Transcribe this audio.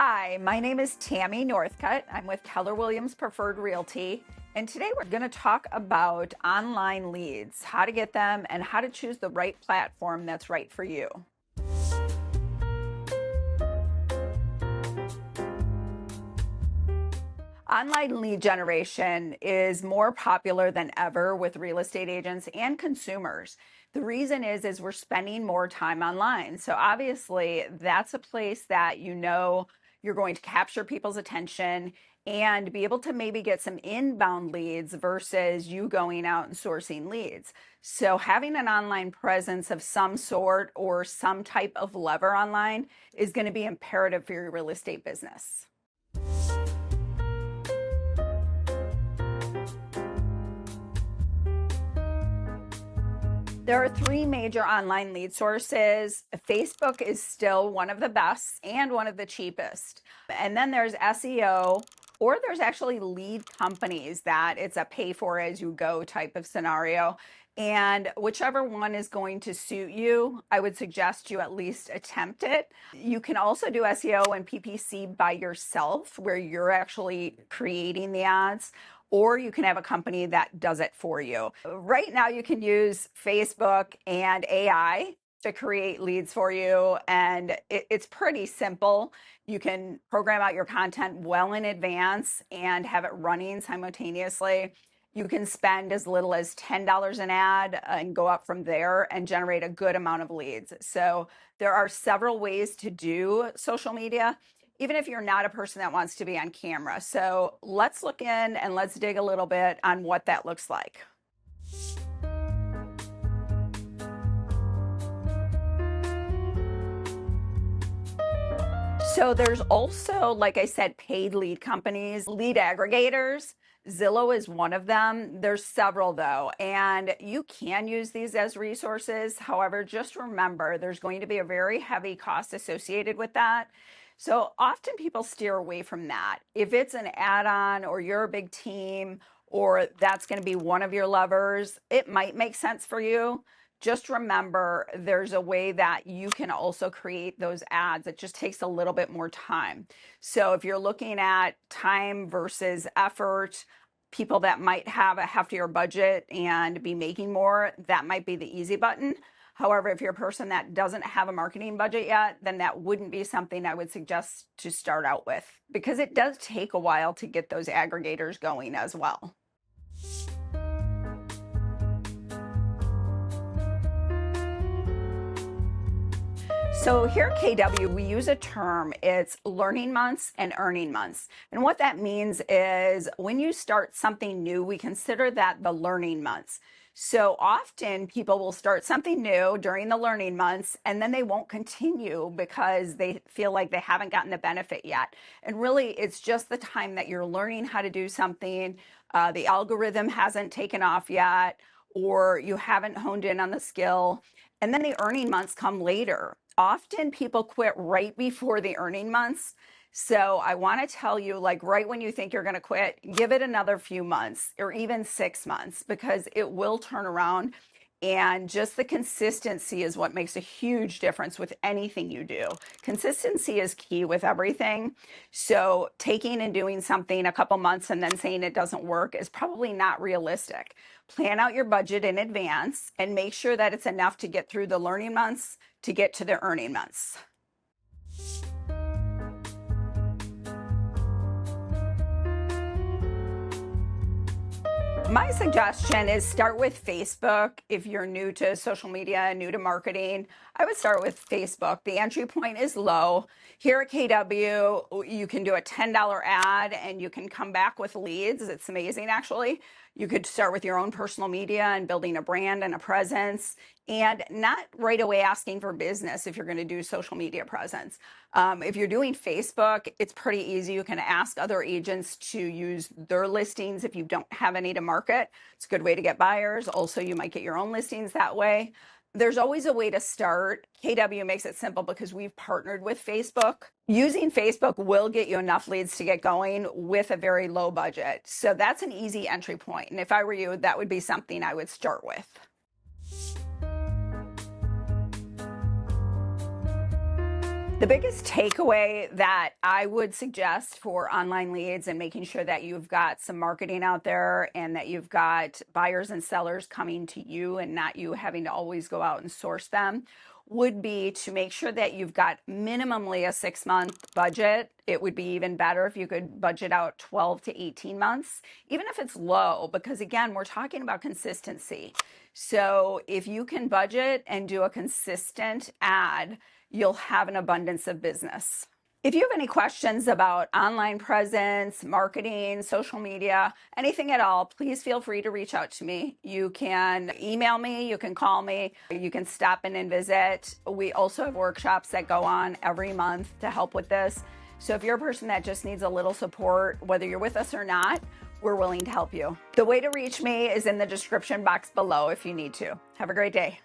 Hi, my name is Tammy Northcutt. I'm with Keller Williams Preferred Realty, and today we're going to talk about online leads, how to get them, and how to choose the right platform that's right for you. Online lead generation is more popular than ever with real estate agents and consumers. The reason is we're spending more time online. So obviously that's a place that you're going to capture people's attention and be able to maybe get some inbound leads versus you going out and sourcing leads. So having an online presence of some sort or some type of lever online is going to be imperative for your real estate business. There are three major online lead sources. Facebook is still one of the best and one of the cheapest. And then there's SEO, or there's actually lead companies that it's a pay for as you go type of scenario. And whichever one is going to suit you, I would suggest you at least attempt it. You can also do SEO and PPC by yourself, where you're actually creating the ads, or you can have a company that does it for you. Right now, you can use Facebook and AI to create leads for you, and it's pretty simple. You can program out your content well in advance and have it running simultaneously. You can spend as little as $10 an ad and go up from there and generate a good amount of leads. So there are several ways to do social media, even if you're not a person that wants to be on camera. So let's look in and let's dig a little bit on what that looks like. So there's also, like I said, paid lead companies, lead aggregators. Zillow is one of them. There's several though, and you can use these as resources. However, just remember there's going to be a very heavy cost associated with that. So often people steer away from that. If it's an add-on or you're a big team or that's going to be one of your levers, it might make sense for you. Just remember there's a way that you can also create those ads. It just takes a little bit more time. So if you're looking at time versus effort, people that might have a heftier budget and be making more, that might be the easy button. However, if you're a person that doesn't have a marketing budget yet, then that wouldn't be something I would suggest to start out with, because it does take a while to get those aggregators going as well. So here at KW, we use a term, it's learning months and earning months. And what that means is when you start something new, we consider that the learning months. So often people will start something new during the learning months and then they won't continue because they feel like they haven't gotten the benefit yet. And really, it's just the time that you're learning how to do something. The algorithm hasn't taken off yet, or you haven't honed in on the skill. And then the earning months come later. Often people quit right before the earning months. So I want to tell you, like right when you think you're going to quit, give it another few months or even 6 months, because it will turn around. And just the consistency is what makes a huge difference with anything you do. Consistency is key with everything. So taking and doing something a couple months and then saying it doesn't work is probably not realistic. Plan out your budget in advance and make sure that it's enough to get through the learning months to get to the earning months. My suggestion is start with Facebook. If you're new to social media, new to marketing, I would start with Facebook. The entry point is low. Here at KW, you can do a $10 ad and you can come back with leads. It's amazing, actually. You could start with your own personal media and building a brand and a presence, and not right away asking for business if you're going to do social media presence. If you're doing Facebook, it's pretty easy. You can ask other agents to use their listings if you don't have any to market. It's a good way to get buyers. Also, you might get your own listings that way. There's always a way to start. KW makes it simple because we've partnered with Facebook. Using Facebook will get you enough leads to get going with a very low budget. So that's an easy entry point. And if I were you, that would be something I would start with. The biggest takeaway that I would suggest for online leads and making sure that you've got some marketing out there and that you've got buyers and sellers coming to you and not you having to always go out and source them would be to make sure that you've got minimally a 6-month budget. It would be even better if you could budget out 12 to 18 months, even if it's low, because again, we're talking about consistency. So if you can budget and do a consistent ad, you'll have an abundance of business. If you have any questions about online presence, marketing, social media, anything at all, please feel free to reach out to me. You can email me, you can call me, you can stop in and visit. We also have workshops that go on every month to help with this. So if you're a person that just needs a little support, whether you're with us or not, we're willing to help you. The way to reach me is in the description box below if you need to. Have a great day.